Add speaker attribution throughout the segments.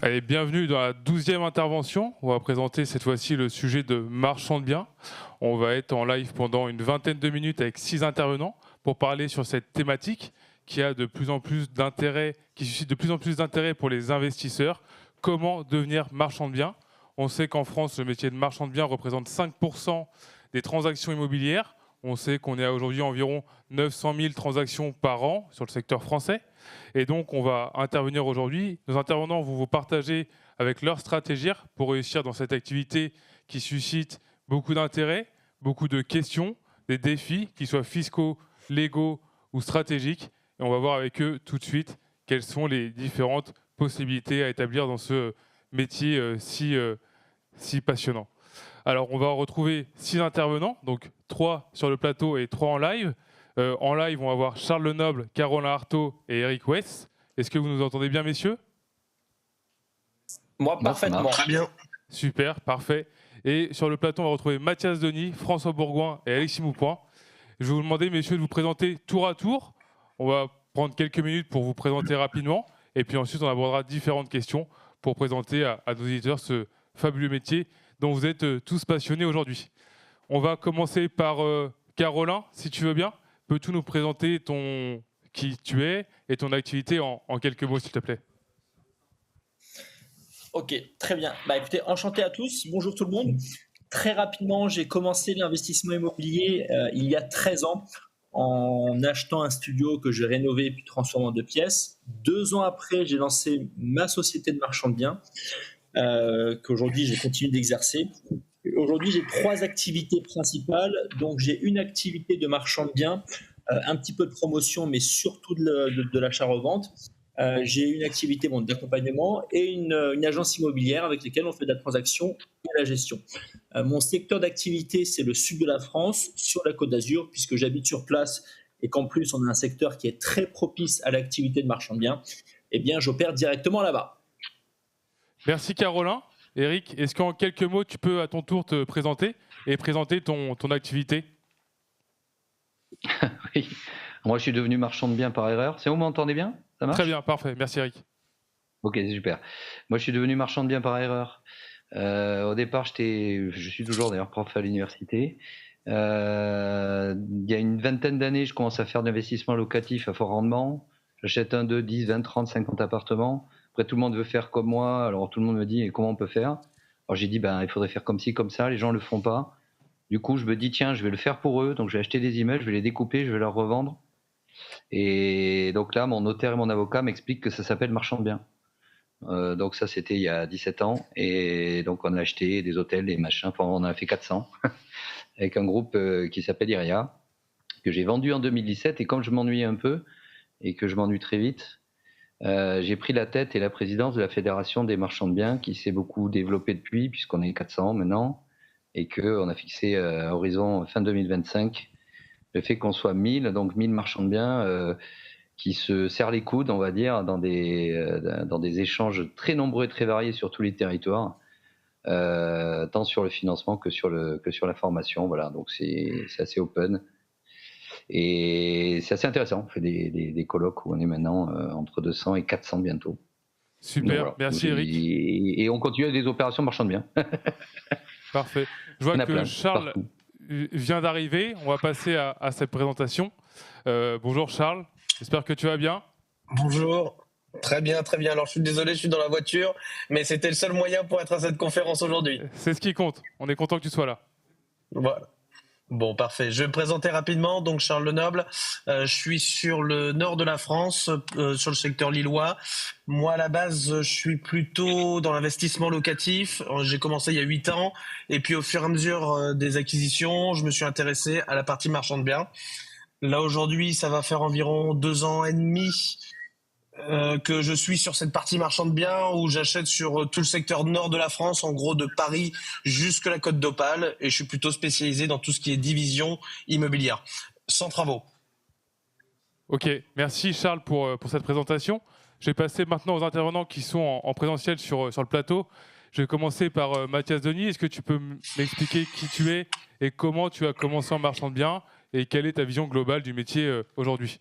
Speaker 1: Allez, bienvenue dans la 12e intervention. On va présenter cette fois-ci le sujet de marchand de biens. On va être en live pendant une vingtaine de minutes avec 6 intervenants pour parler sur cette thématique qui a de plus en plus d'intérêt, qui suscite de plus en plus d'intérêt pour les investisseurs. Comment devenir marchand de biens? On sait qu'en France, le métier de marchand de biens représente 5% des transactions immobilières. On sait qu'on est à aujourd'hui environ 900 000 transactions par an sur le secteur français. Et donc, on va intervenir aujourd'hui. Nos intervenants vont vous partager avec leur stratégie pour réussir dans cette activité qui suscite beaucoup d'intérêt, beaucoup de questions, des défis, qu'ils soient fiscaux, légaux ou stratégiques. Et on va voir avec eux tout de suite quelles sont les différentes possibilités à établir dans ce métier si passionnant. Alors, on va retrouver 6 intervenants, donc 3 sur le plateau et 3 en live. En live, on va voir Charles Lenoble, Caroline Artaud et Eric Wess. Est-ce que vous nous entendez bien, messieurs?
Speaker 2: Moi, parfaitement.
Speaker 3: Très bien.
Speaker 1: Super, parfait. Et sur le plateau, on va retrouver Mathias Denis, François Bourgoin et Alexis Moupoint. Je vais vous demander, messieurs, de vous présenter tour à tour. On va prendre quelques minutes pour vous présenter rapidement. Et puis ensuite, on abordera différentes questions pour présenter à nos auditeurs ce fabuleux métier dont vous êtes tous passionnés aujourd'hui. On va commencer par Caroline, si tu veux bien. Peux-tu nous présenter qui tu es et ton activité en quelques mots, s'il te plaît?
Speaker 2: Ok, très bien. Écoutez, enchanté à tous. Bonjour tout le monde. Très rapidement, j'ai commencé l'investissement immobilier il y a 13 ans en achetant un studio que j'ai rénové puis transformé en 2 pièces. 2 ans après, j'ai lancé ma société de marchand de biens qu'aujourd'hui, j'ai continué d'exercer. Aujourd'hui, j'ai 3 activités principales. Donc, j'ai une activité de marchand de biens, un petit peu de promotion, mais surtout de l'achat-revente. J'ai une activité d'accompagnement et une agence immobilière avec laquelle on fait de la transaction et de la gestion. Mon secteur d'activité, c'est le sud de la France, sur la Côte d'Azur, puisque j'habite sur place et qu'en plus, on a un secteur qui est très propice à l'activité de marchand de biens. Eh bien, j'opère directement là-bas.
Speaker 1: Merci, Caroline. Eric, est-ce qu'en quelques mots, tu peux à ton tour te présenter et présenter ton activité?
Speaker 3: Oui. Moi, je suis devenu marchand de biens par erreur. C'est où, vous m'entendez bien? Ça marche?
Speaker 1: Très bien, parfait. Merci, Eric.
Speaker 3: Ok, super. Moi, je suis devenu marchand de biens par erreur. Au départ, je suis toujours d'ailleurs prof à l'université. Il y a une vingtaine d'années, je commence à faire de l'investissement locatif à fort rendement. J'achète 1, 2, 10, 20, 30, 50 appartements. Après, tout le monde veut faire comme moi. Alors, tout le monde me dit, comment on peut faire? Alors, j'ai dit, il faudrait faire comme ci, comme ça. Les gens ne le font pas. Du coup, je me dis, tiens, je vais le faire pour eux. Donc, je vais acheter des immeubles, je vais les découper, je vais leur revendre. Et donc là, mon notaire et mon avocat m'expliquent que ça s'appelle marchand de biens. Donc ça, c'était il y a 17 ans. Et donc, on a acheté des hôtels, des machins. Enfin, on en a fait 400 avec un groupe qui s'appelle Iria, que j'ai vendu en 2017. Et comme je m'ennuyais un peu et que je m'ennuie très vite, j'ai pris la tête et la présidence de la Fédération des marchands de biens qui s'est beaucoup développée depuis, puisqu'on est 400 maintenant, et qu'on a fixé à horizon fin 2025 le fait qu'on soit 1000, donc 1000 marchands de biens qui se serrent les coudes, on va dire, dans des échanges très nombreux et très variés sur tous les territoires, tant sur le financement que sur la formation. Voilà, donc c'est assez open. Et c'est assez intéressant. On fait des colloques où on est maintenant entre 200 et 400 bientôt.
Speaker 1: Super, voilà. Merci Eric.
Speaker 3: Et on continue avec des opérations marchand de biens.
Speaker 1: Parfait. Je vois que Charles vient d'arriver. On va passer à cette présentation. Bonjour Charles, j'espère que tu vas bien.
Speaker 4: Bonjour, très bien, très bien. Alors je suis désolé, je suis dans la voiture, mais c'était le seul moyen pour être à cette conférence aujourd'hui.
Speaker 1: C'est ce qui compte, on est content que tu sois là.
Speaker 4: Voilà. Bon, parfait. Je vais me présenter rapidement. Donc, Charles Lenoble, je suis sur le nord de la France, sur le secteur lillois. Moi, à la base, je suis plutôt dans l'investissement locatif. J'ai commencé il y a 8 ans. Et puis, au fur et à mesure des acquisitions, je me suis intéressé à la partie marchand de biens. Là, aujourd'hui, ça va faire environ 2 ans et demi que je suis sur cette partie marchand de biens où j'achète sur tout le secteur nord de la France, en gros de Paris jusqu'à la Côte d'Opale, et je suis plutôt spécialisé dans tout ce qui est division immobilière, sans travaux.
Speaker 1: Ok, merci Charles pour cette présentation. Je vais passer maintenant aux intervenants qui sont en présentiel sur le plateau. Je vais commencer par Mathias Denis. Est-ce que tu peux m'expliquer qui tu es et comment tu as commencé en marchand de biens et quelle est ta vision globale du métier aujourd'hui?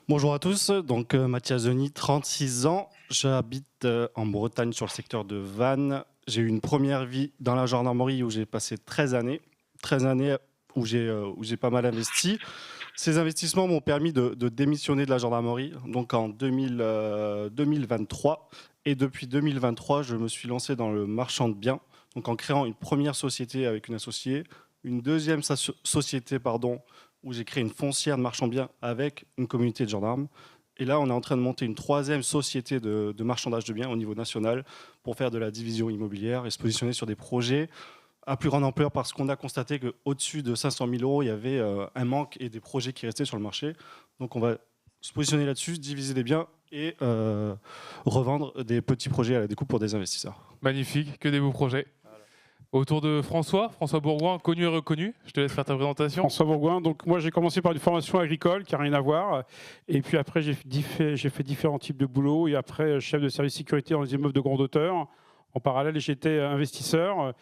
Speaker 5: Bonjour à tous, donc Mathias Denis, 36 ans. J'habite en Bretagne sur le secteur de Vannes. J'ai eu une première vie dans la gendarmerie où j'ai passé 13 années. 13 années où j'ai pas mal investi. Ces investissements m'ont permis de démissionner de la gendarmerie donc en 2023. Et depuis 2023, je me suis lancé dans le marchand de biens, donc en créant une première société avec une associée, une deuxième société où j'ai créé une foncière de marchand de biens avec une communauté de gendarmes. Et là, on est en train de monter une troisième société de marchandage de biens au niveau national pour faire de la division immobilière et se positionner sur des projets à plus grande ampleur parce qu'on a constaté qu'au-dessus de 500 000 euros, il y avait un manque et des projets qui restaient sur le marché. Donc on va se positionner là-dessus, diviser des biens et revendre des petits projets à la découpe pour des investisseurs.
Speaker 1: Magnifique, que des beaux projets. Autour de François Bourgoin, connu et reconnu. Je te laisse faire ta présentation.
Speaker 6: François Bourgoin, donc moi j'ai commencé par une formation agricole qui n'a rien à voir. Et puis après j'ai fait différents types de boulots. Et après chef de service sécurité dans les immeubles de grande hauteur. En parallèle, j'étais investisseur.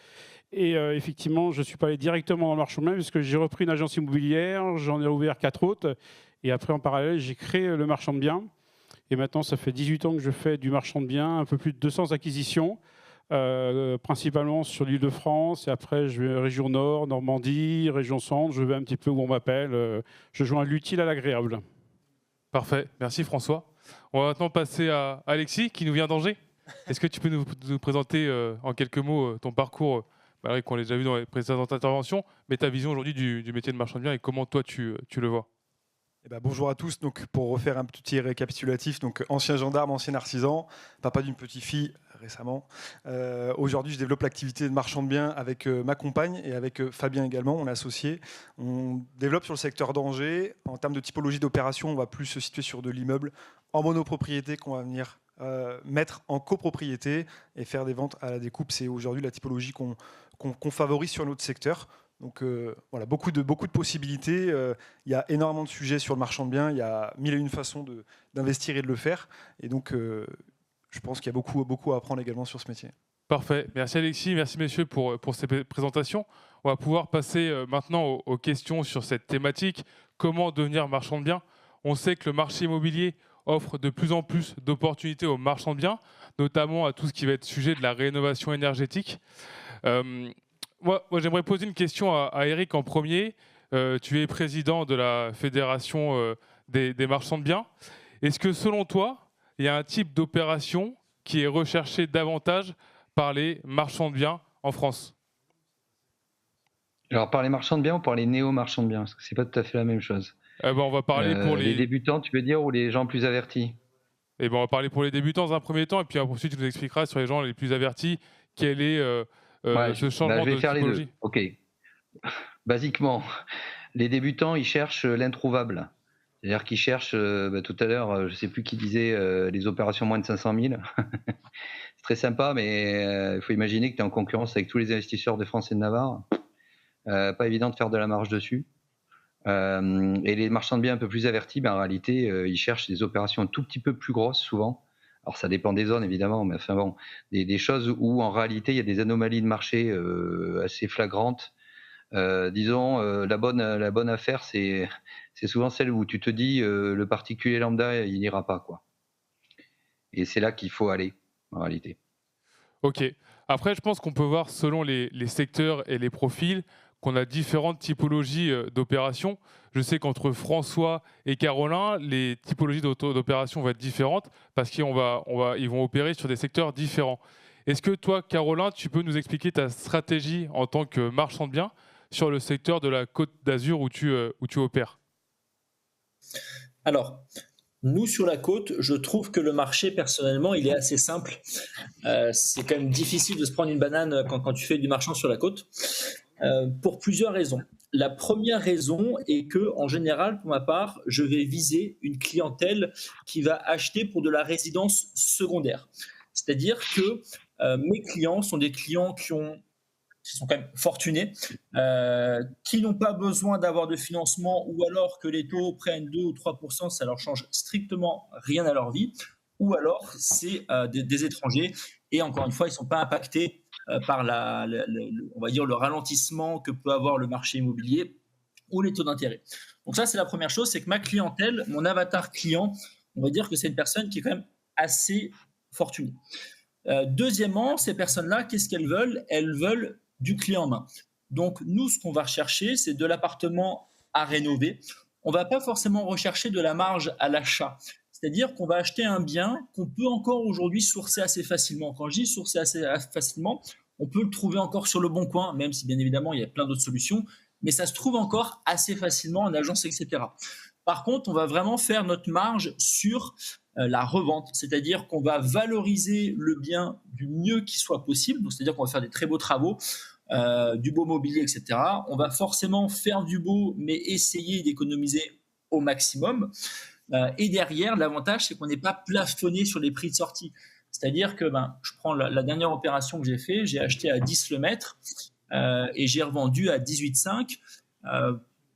Speaker 6: Et effectivement, je ne suis pas allé directement dans le marchand de biens puisque j'ai repris une agence immobilière. J'en ai ouvert 4 autres. Et après, en parallèle, j'ai créé le marchand de biens. Et maintenant, ça fait 18 ans que je fais du marchand de biens, un peu plus de 200 acquisitions. Principalement sur l'Île-de-France, et après je vais région Nord, Normandie, région Centre, je vais un petit peu où on m'appelle, je joins l'utile à l'agréable.
Speaker 1: Parfait, merci François. On va maintenant passer à Alexis qui nous vient d'Angers. Est-ce que tu peux nous présenter en quelques mots ton parcours, malgré qu'on l'ait déjà vu dans les précédentes interventions, mais ta vision aujourd'hui du métier de marchand de biens et comment toi tu le vois?
Speaker 7: Bonjour à tous. Donc, pour refaire un petit récapitulatif, donc, ancien gendarme, ancien artisan, papa d'une petite fille récemment. Aujourd'hui, je développe l'activité de marchand de biens avec ma compagne et avec Fabien également, mon associé. On développe sur le secteur d'Angers. En termes de typologie d'opération, on va plus se situer sur de l'immeuble en monopropriété qu'on va venir mettre en copropriété et faire des ventes à la découpe. C'est aujourd'hui la typologie qu'on favorise sur notre secteur. Donc voilà, beaucoup de possibilités. Il y a énormément de sujets sur le marchand de biens. Il y a 1001 façons d'investir et de le faire. Et donc, je pense qu'il y a beaucoup à apprendre également sur ce métier.
Speaker 1: Parfait. Merci Alexis, merci messieurs pour ces présentations. On va pouvoir passer maintenant aux questions sur cette thématique. Comment devenir marchand de biens? On sait que le marché immobilier offre de plus en plus d'opportunités aux marchands de biens, notamment à tout ce qui va être sujet de la rénovation énergétique. Moi, j'aimerais poser une question à Eric en premier. Tu es président de la Fédération des marchands de biens. Est-ce que selon toi, il y a un type d'opération qui est recherché davantage par les marchands de biens en France?
Speaker 3: Alors, par les marchands de biens ou par les néo-marchands de biens? Parce que ce n'est pas tout à fait la même chose.
Speaker 1: On va parler pour
Speaker 3: les débutants, tu veux dire, ou les gens plus avertis?
Speaker 1: On va parler pour les débutants dans un premier temps, et puis ensuite, tu nous expliqueras sur les gens les plus avertis quel est ce changement de typologie. Je vais faire les deux.
Speaker 3: OK. Basiquement, les débutants, ils cherchent l'introuvable. C'est-à-dire qu'ils cherchent, tout à l'heure, je ne sais plus qui disait, les opérations moins de 500 000. C'est très sympa, mais il faut imaginer que tu es en concurrence avec tous les investisseurs de France et de Navarre. Pas évident de faire de la marge dessus. Et les marchands de biens un peu plus avertis, en réalité, ils cherchent des opérations un tout petit peu plus grosses, souvent. Alors, ça dépend des zones, évidemment, mais enfin bon, des choses où, en réalité, il y a des anomalies de marché assez flagrantes. Disons, la bonne affaire, c'est souvent celle où tu te dis le particulier lambda, il n'ira pas, quoi. Et c'est là qu'il faut aller, en réalité.
Speaker 1: Ok. Après, je pense qu'on peut voir, selon les secteurs et les profils, qu'on a différentes typologies d'opérations. Je sais qu'entre François et Caroline, les typologies d'opérations vont être différentes parce qu'ils vont opérer sur des secteurs différents. Est-ce que toi, Caroline, tu peux nous expliquer ta stratégie en tant que marchand de biens sur le secteur de la Côte d'Azur où tu opères?
Speaker 2: Alors, nous, sur la côte, je trouve que le marché, personnellement, il est assez simple. C'est quand même difficile de se prendre une banane quand tu fais du marchand sur la côte, pour plusieurs raisons. La première raison est que, en général, pour ma part, je vais viser une clientèle qui va acheter pour de la résidence secondaire. C'est-à-dire que mes clients sont des clients qui sont quand même fortunés, qui n'ont pas besoin d'avoir de financement, ou alors que les taux prennent 2 ou 3%, ça leur change strictement rien à leur vie, ou alors c'est des étrangers, et encore une fois, ils ne sont pas impactés par on va dire le ralentissement que peut avoir le marché immobilier ou les taux d'intérêt. Donc ça, c'est la première chose, c'est que ma clientèle, mon avatar client, on va dire que c'est une personne qui est quand même assez fortunés. Deuxièmement, ces personnes-là, qu'est-ce qu'elles veulent? Elles veulent du clé en main. Donc, nous, ce qu'on va rechercher, c'est de l'appartement à rénover. On ne va pas forcément rechercher de la marge à l'achat. C'est-à-dire qu'on va acheter un bien qu'on peut encore aujourd'hui sourcer assez facilement. Quand je dis sourcer assez facilement, on peut le trouver encore sur le Bon Coin, même si bien évidemment il y a plein d'autres solutions, mais ça se trouve encore assez facilement en agence, etc. Par contre, on va vraiment faire notre marge sur la revente, c'est-à-dire qu'on va valoriser le bien du mieux qui soit possible, donc c'est-à-dire qu'on va faire des très beaux travaux, du beau mobilier, etc. On va forcément faire du beau, mais essayer d'économiser au maximum. Et derrière, l'avantage, c'est qu'on n'est pas plafonné sur les prix de sortie. C'est-à-dire que je prends la dernière opération que j'ai fait, j'ai acheté à 10 le mètre et j'ai revendu à 18,5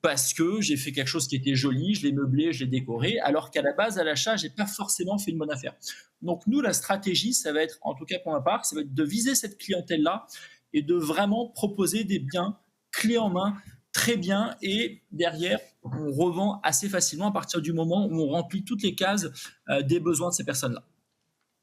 Speaker 2: parce que j'ai fait quelque chose qui était joli, je l'ai meublé, je l'ai décoré, alors qu'à la base, à l'achat, je n'ai pas forcément fait une bonne affaire. Donc nous, la stratégie, ça va être, en tout cas pour ma part, ça va être de viser cette clientèle-là et de vraiment proposer des biens clés en main, très bien, et derrière, on revend assez facilement à partir du moment où on remplit toutes les cases des besoins de ces personnes-là.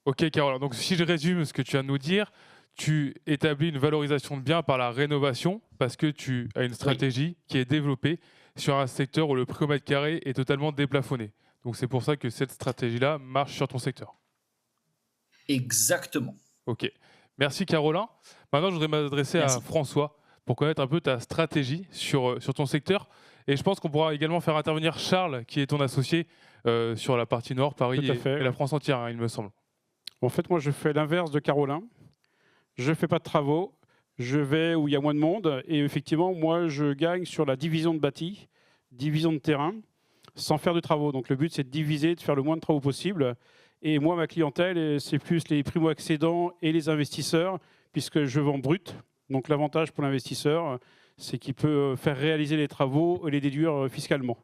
Speaker 1: Ok, Caroline. Donc, si je résume ce que tu viens de nous dire, tu établis une valorisation de biens par la rénovation parce que tu as une stratégie qui est développée sur un secteur où le prix au mètre carré est totalement déplafonné. Donc, c'est pour ça que cette stratégie-là marche sur ton secteur.
Speaker 2: Exactement.
Speaker 1: Ok. Merci, Caroline. Maintenant, je voudrais m'adresser à François pour connaître un peu ta stratégie sur ton secteur. Et je pense qu'on pourra également faire intervenir Charles, qui est ton associé sur la partie nord, Paris et la France entière, il me semble.
Speaker 6: En fait, moi, je fais l'inverse de Caroline. Je ne fais pas de travaux. Je vais où il y a moins de monde. Et effectivement, moi, je gagne sur la division de bâti, division de terrain, sans faire de travaux. Donc, le but, c'est de diviser, de faire le moins de travaux possible. Et moi, ma clientèle, c'est plus les primo-accédants et les investisseurs, puisque je vends brut. Donc, l'avantage pour l'investisseur, c'est qu'il peut faire réaliser les travaux et les déduire fiscalement.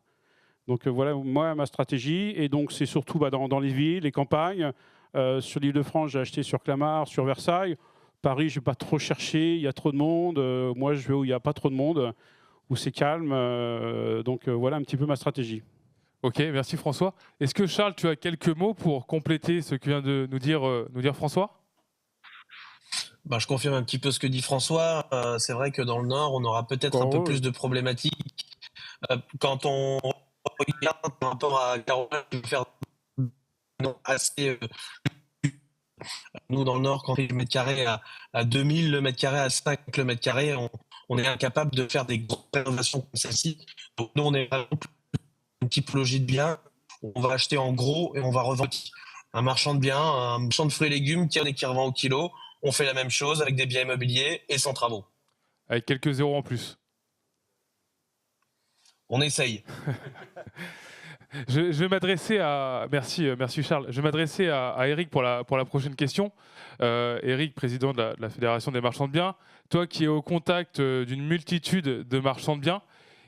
Speaker 6: Donc, voilà, moi, ma stratégie. Et donc, c'est surtout dans les villes, les campagnes. Sur l'Île-de-France, j'ai acheté sur Clamart, sur Versailles. Paris, je n'ai pas trop cherché, il y a trop de monde. Moi, je vais où il n'y a pas trop de monde, où c'est calme. Donc, voilà un petit peu ma stratégie.
Speaker 1: Ok, merci François. Est-ce que Charles, tu as quelques mots pour compléter ce que vient de nous dire François ?
Speaker 4: Je confirme un petit peu ce que dit François. C'est vrai que dans le Nord, on aura peut-être un peu plus de problématiques. Quand on regarde par rapport à Caroline, je vais faire assez... Nous, dans le Nord, quand on fait le mètre carré à 2000, le mètre carré à 5 le mètre carré, on est incapable de faire des grosses rénovations comme celle-ci. Donc, nous, on est vraiment une typologie de biens. On va acheter en gros et on va revendre un marchand de biens, un marchand de fruits et légumes qui revend au kilo. On fait la même chose avec des biens immobiliers et sans travaux.
Speaker 1: Avec quelques zéros en plus.
Speaker 4: On essaye.
Speaker 1: Je vais m'adresser à... Merci Charles. Je vais m'adresser à Eric pour la prochaine question. Eric, président de la Fédération des marchands de biens. Toi qui es au contact d'une multitude de marchands de biens,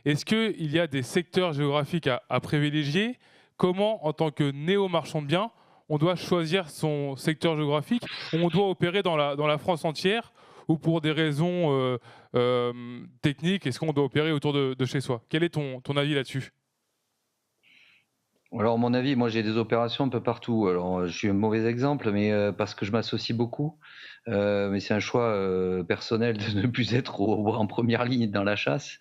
Speaker 1: est-ce qu'il y a des secteurs géographiques à privilégier ? Comment, en tant que néo-marchand de biens, on doit choisir son secteur géographique ? On doit opérer dans la France entière ? Ou pour des raisons techniques, est-ce qu'on doit opérer autour de chez soi ? Quel est ton avis là-dessus ?
Speaker 3: Alors, mon avis, moi j'ai des opérations un peu partout. Alors, je suis un mauvais exemple, mais parce que je m'associe beaucoup. Mais c'est un choix personnel de ne plus être en première ligne dans la chasse.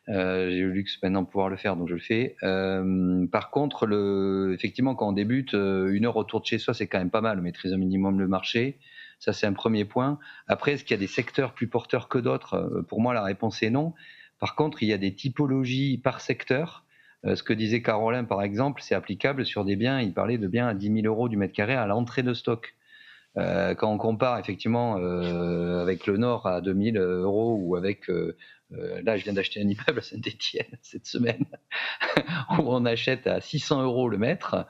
Speaker 3: J'ai le luxe maintenant de pouvoir le faire, donc je le fais. Par contre, effectivement, quand on débute, 1 heure autour de chez soi, c'est quand même pas mal. Maîtriser un minimum le marché. Ça, c'est un premier point. Après, est-ce qu'il y a des secteurs plus porteurs que d'autres ? Pour moi, la réponse est non. Par contre, il y a des typologies par secteur. Ce que disait Caroline, par exemple, c'est applicable sur des biens. Il parlait de biens à 10 000 € du mètre carré à l'entrée de stock. Quand on compare effectivement avec le Nord à 2 000 € ou avec... là, je viens d'acheter un immeuble à Saint-Étienne cette semaine où on achète à 600 € le mètre.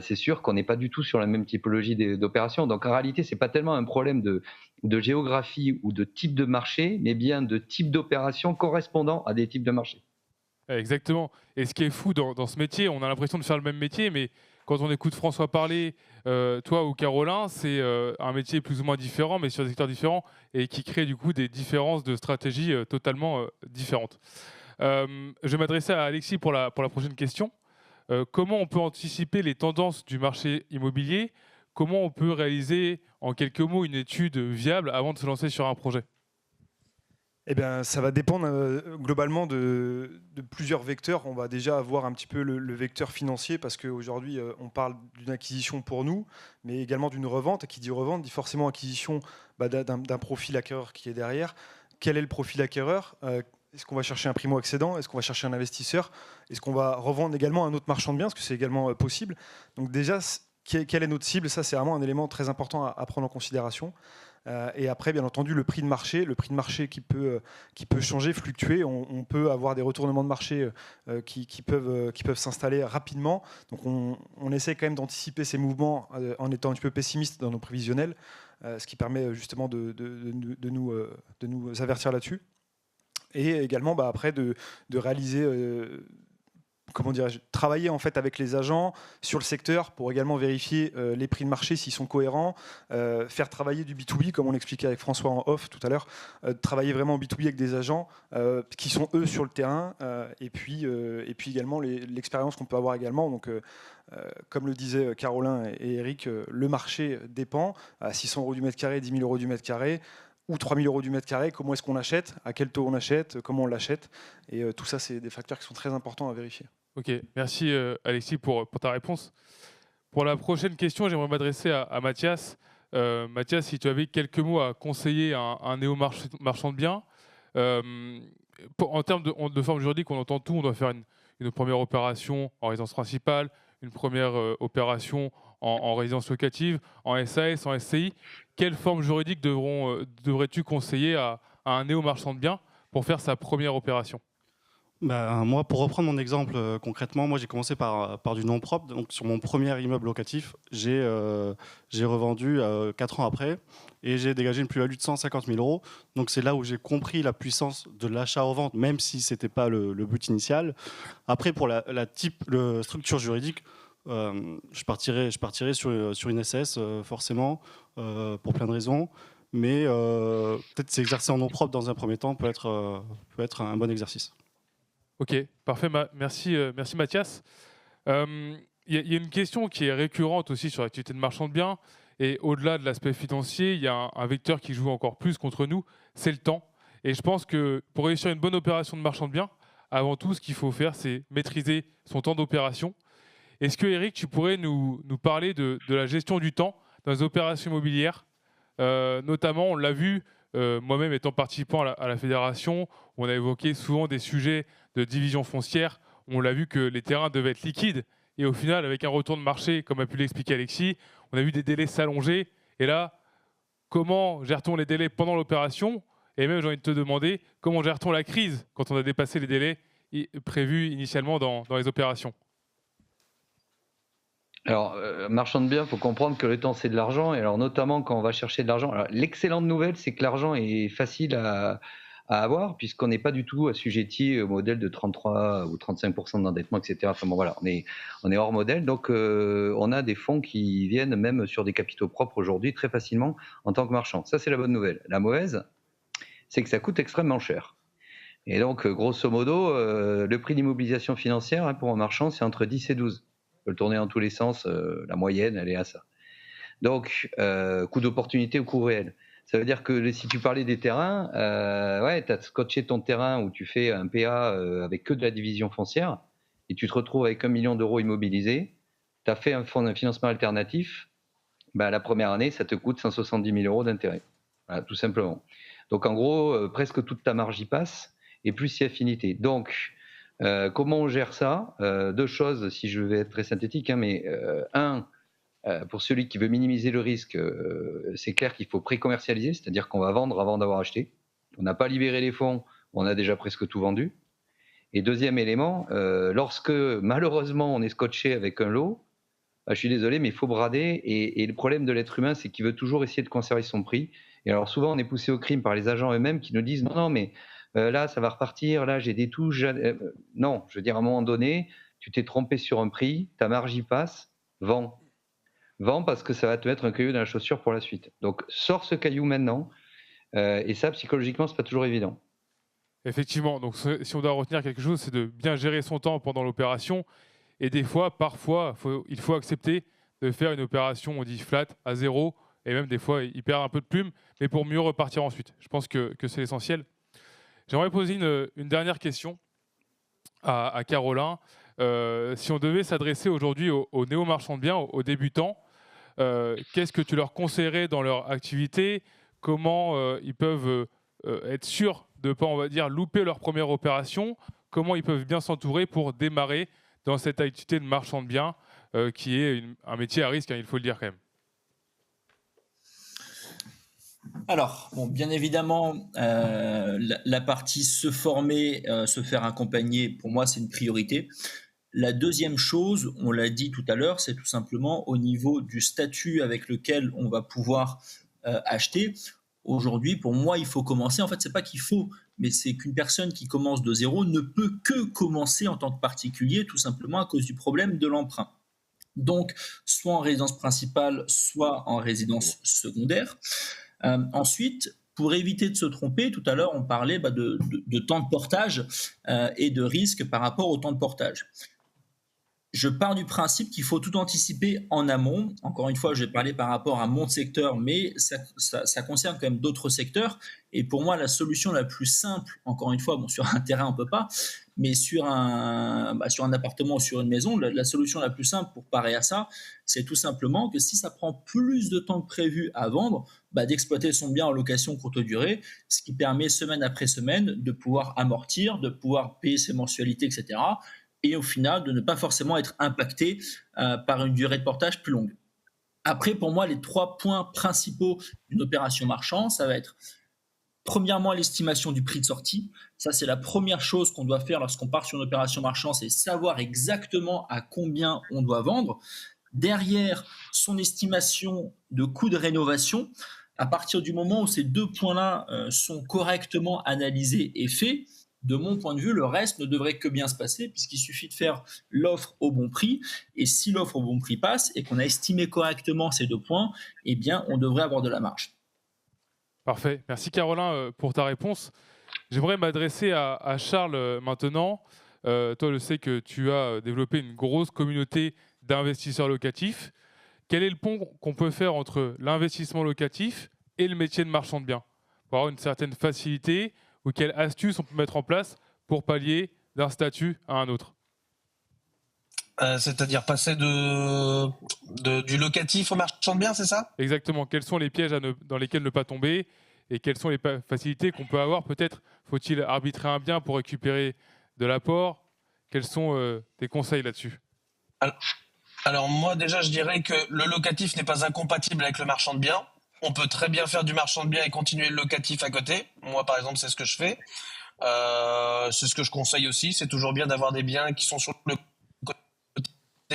Speaker 3: C'est sûr qu'on n'est pas du tout sur la même typologie d'opération. Donc en réalité, ce n'est pas tellement un problème de géographie ou de type de marché, mais bien de type d'opération correspondant à des types de marché.
Speaker 1: Exactement. Et ce qui est fou dans ce métier, on a l'impression de faire le même métier, mais quand on écoute François parler, toi ou Caroline, c'est un métier plus ou moins différent, mais sur des secteurs différents, et qui crée du coup des différences de stratégie totalement différentes. Je vais m'adresser à Alexis pour la prochaine question. Comment on peut anticiper les tendances du marché immobilier ? comment on peut réaliser en quelques mots une étude viable avant de se lancer sur un projet?
Speaker 7: Eh bien, ça va dépendre globalement de plusieurs vecteurs. On va déjà avoir un petit peu le vecteur financier parce qu'aujourd'hui, on parle d'une acquisition pour nous, mais également d'une revente. Et qui dit revente dit forcément acquisition d'un profil acquéreur qui est derrière. Quel est le profil acquéreur? Est-ce qu'on va chercher un primo-accédant? Est-ce qu'on va chercher un investisseur? Est-ce qu'on va revendre également à un autre marchand de biens? Parce que c'est également possible. Donc déjà, quelle est notre cible? Ça, c'est vraiment un élément très important à prendre en considération. Et après, bien entendu, le prix de marché qui peut changer, fluctuer. On peut avoir des retournements de marché qui peuvent s'installer rapidement. Donc on essaie quand même d'anticiper ces mouvements en étant un petit peu pessimiste dans nos prévisionnels, ce qui permet justement de nous avertir là-dessus. Et également après de réaliser... comment dirais-je, travailler en fait avec les agents sur le secteur pour également vérifier les prix de marché s'ils sont cohérents, faire travailler du B2B comme on l'expliquait avec François en off tout à l'heure, travailler vraiment en B2B avec des agents qui sont eux sur le terrain et puis également l'expérience qu'on peut avoir également. Donc comme le disaient Carolin et Eric, le marché dépend à 600 € du mètre carré, 10 000 € du mètre carré, ou 3 000 € du mètre carré, comment est-ce qu'on achète, à quel taux on achète, comment on l'achète. Et tout ça, c'est des facteurs qui sont très importants à vérifier.
Speaker 1: Ok, merci Alexis pour ta réponse. Pour la prochaine question, j'aimerais m'adresser à Mathias. Mathias, si tu avais quelques mots à conseiller à un néo-marchand de biens, en termes de forme juridique, on entend tout, on doit faire une première opération en résidence principale, une première opération en résidence locative, en SAS, en SCI. Quelle forme juridique devrais-tu conseiller à un néo-marchand de biens pour faire sa première opération?
Speaker 5: Moi, pour reprendre mon exemple concrètement, moi j'ai commencé par du nom propre. Donc sur mon premier immeuble locatif, j'ai revendu 4 ans après et j'ai dégagé une plus-value de 150 000 €. Donc c'est là où j'ai compris la puissance de l'achat-revente, même si ce n'était pas le but initial. Après, pour la structure juridique, je partirais sur une SS forcément pour plein de raisons. Mais peut-être s'exercer en nom propre dans un premier temps peut être un bon exercice.
Speaker 1: Ok, parfait. Merci Mathias. Il y a une question qui est récurrente aussi sur l'activité de marchand de biens. Et au-delà de l'aspect financier, il y a un vecteur qui joue encore plus contre nous, c'est le temps. Et je pense que pour réussir une bonne opération de marchand de biens, avant tout, ce qu'il faut faire, c'est maîtriser son temps d'opération. Est-ce que, Eric, tu pourrais nous parler de la gestion du temps dans les opérations immobilières? Notamment, on l'a vu, moi-même étant participant à la fédération, on a évoqué souvent des sujets de division foncière. On l'a vu que les terrains devaient être liquides. Et au final, avec un retour de marché, comme a pu l'expliquer Alexis, on a vu des délais s'allonger. Et là, comment gère-t-on les délais pendant l'opération? Et même, j'ai envie de te demander, comment gère-t-on la crise quand on a dépassé les délais prévus initialement dans les opérations?
Speaker 3: Alors, marchand de biens, il faut comprendre que le temps, c'est de l'argent. Et alors, notamment quand on va chercher de l'argent. Alors, l'excellente nouvelle, c'est que l'argent est facile à avoir, puisqu'on n'est pas du tout assujetti au modèle de 33 ou 35% d'endettement, etc. Enfin, bon, voilà, on est hors modèle. Donc, on a des fonds qui viennent même sur des capitaux propres aujourd'hui très facilement en tant que marchand. Ça, c'est la bonne nouvelle. La mauvaise, c'est que ça coûte extrêmement cher. Et donc, grosso modo, le prix d'immobilisation financière pour un marchand, c'est entre 10 et 12. On peut le tourner dans tous les sens. La moyenne, elle est à ça. Donc, coût d'opportunité au coût réel. Ça veut dire que si tu parlais des terrains, tu as scotché ton terrain où tu fais un PA avec que de la division foncière et tu te retrouves avec 1 million d'euros immobilisés. Tu as fait un fonds de financement alternatif. La première année, ça te coûte 170 000 € d'intérêt. Voilà, tout simplement. Donc, en gros, presque toute ta marge y passe et plus si affinité. Donc, comment on gère ça? Deux choses, si je vais être très synthétique. Pour celui qui veut minimiser le risque, c'est clair qu'il faut pré-commercialiser, c'est-à-dire qu'on va vendre avant d'avoir acheté. On n'a pas libéré les fonds, on a déjà presque tout vendu. Et deuxième élément, lorsque malheureusement on est scotché avec un lot, je suis désolé, mais il faut brader. Et le problème de l'être humain, c'est qu'il veut toujours essayer de conserver son prix. Et alors souvent, on est poussé au crime par les agents eux-mêmes qui nous disent non, mais là, ça va repartir, là, j'ai des touches. Non, je veux dire, à un moment donné, tu t'es trompé sur un prix, ta marge y passe, vends. Vends parce que ça va te mettre un caillou dans la chaussure pour la suite. Donc, sors ce caillou maintenant. Et ça, psychologiquement, c'est pas toujours évident.
Speaker 1: Effectivement. Donc, si on doit retenir quelque chose, c'est de bien gérer son temps pendant l'opération. Et des fois, parfois, il faut accepter de faire une opération, on dit flat, à zéro, et même des fois, ils perdent un peu de plume, mais pour mieux repartir ensuite. Je pense que c'est l'essentiel. J'aimerais poser une dernière question à Caroline. Si on devait s'adresser aujourd'hui aux néo-marchands de biens, aux débutants, qu'est-ce que tu leur conseillerais dans leur activité? Comment ils peuvent être sûrs de ne pas, on va dire, louper leur première opération? Comment ils peuvent bien s'entourer pour démarrer dans cette activité de marchand de biens qui est un métier à risque, hein, il faut le dire quand même?
Speaker 2: Alors, bon, bien évidemment, la partie se former, se faire accompagner, pour moi, c'est une priorité. La deuxième chose, on l'a dit tout à l'heure, c'est tout simplement au niveau du statut avec lequel on va pouvoir acheter. Aujourd'hui, pour moi, il faut commencer. En fait, c'est pas qu'il faut, mais c'est qu'une personne qui commence de zéro ne peut que commencer en tant que particulier, tout simplement à cause du problème de l'emprunt. Donc, soit en résidence principale, soit en résidence secondaire. Ensuite, pour éviter de se tromper, tout à l'heure, on parlait de temps de portage et de risque par rapport au temps de portage. Je pars du principe qu'il faut tout anticiper en amont. Encore une fois, je vais parler par rapport à mon secteur, mais ça concerne quand même d'autres secteurs. Et pour moi, la solution la plus simple, encore une fois, bon, sur un terrain, on ne peut pas, mais sur un appartement ou sur une maison, la solution la plus simple pour parer à ça, c'est tout simplement que si ça prend plus de temps que prévu à vendre, d'exploiter son bien en location courte durée, ce qui permet semaine après semaine de pouvoir amortir, de pouvoir payer ses mensualités, etc., et au final de ne pas forcément être impacté par une durée de portage plus longue. Après, pour moi, les 3 points principaux d'une opération marchand, ça va être premièrement l'estimation du prix de sortie. Ça, c'est la première chose qu'on doit faire lorsqu'on part sur une opération marchand, c'est savoir exactement à combien on doit vendre. Derrière, son estimation de coût de rénovation. À partir du moment où ces 2 points-là sont correctement analysés et faits, de mon point de vue, le reste ne devrait que bien se passer puisqu'il suffit de faire l'offre au bon prix. Et si l'offre au bon prix passe et qu'on a estimé correctement ces 2 points, eh bien, on devrait avoir de la marge.
Speaker 1: Parfait. Merci Caroline pour ta réponse. J'aimerais m'adresser à Charles maintenant. Toi, je sais que tu as développé une grosse communauté d'investisseurs locatifs. Quel est le pont qu'on peut faire entre l'investissement locatif et le métier de marchand de biens pour avoir une certaine facilité, ou quelles astuces on peut mettre en place pour pallier d'un statut à un autre?
Speaker 4: C'est-à-dire passer du locatif au marchand de biens, c'est ça?
Speaker 1: Exactement. Quels sont les pièges dans lesquels ne pas tomber et quelles sont les facilités qu'on peut avoir? Peut-être faut-il arbitrer un bien pour récupérer de l'apport? Quels sont tes conseils là-dessus?
Speaker 4: Alors moi déjà je dirais que le locatif n'est pas incompatible avec le marchand de biens. On peut très bien faire du marchand de biens et continuer le locatif à côté. Moi par exemple c'est ce que je fais. C'est ce que je conseille aussi. C'est toujours bien d'avoir des biens qui sont sur le côté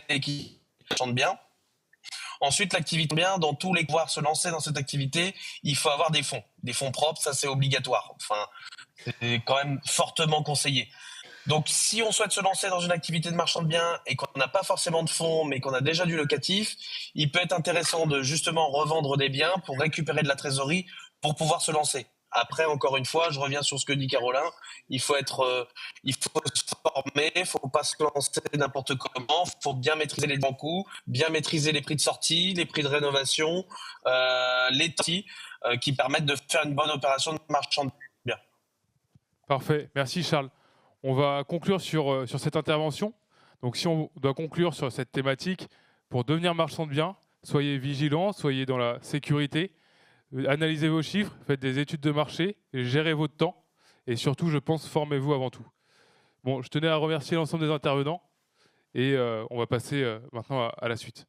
Speaker 4: et qui marchand de biens. Ensuite l'activité bien, dans tous les pouvoirs se lancer dans cette activité, il faut avoir des fonds propres, ça c'est obligatoire. Enfin c'est quand même fortement conseillé. Donc, si on souhaite se lancer dans une activité de marchand de biens et qu'on n'a pas forcément de fonds, mais qu'on a déjà du locatif, il peut être intéressant de justement revendre des biens pour récupérer de la trésorerie pour pouvoir se lancer. Après, encore une fois, je reviens sur ce que dit Caroline, il faut se former, il ne faut pas se lancer n'importe comment, il faut bien maîtriser les bons coûts, bien maîtriser les prix de sortie, les prix de rénovation, les sorties qui permettent de faire une bonne opération de marchand de biens.
Speaker 1: Parfait, merci Charles. On va conclure sur cette intervention. Donc si on doit conclure sur cette thématique, pour devenir marchand de biens, soyez vigilants, soyez dans la sécurité, analysez vos chiffres, faites des études de marché, gérez votre temps et surtout, je pense, formez-vous avant tout. Bon, je tenais à remercier l'ensemble des intervenants et on va passer maintenant à la suite.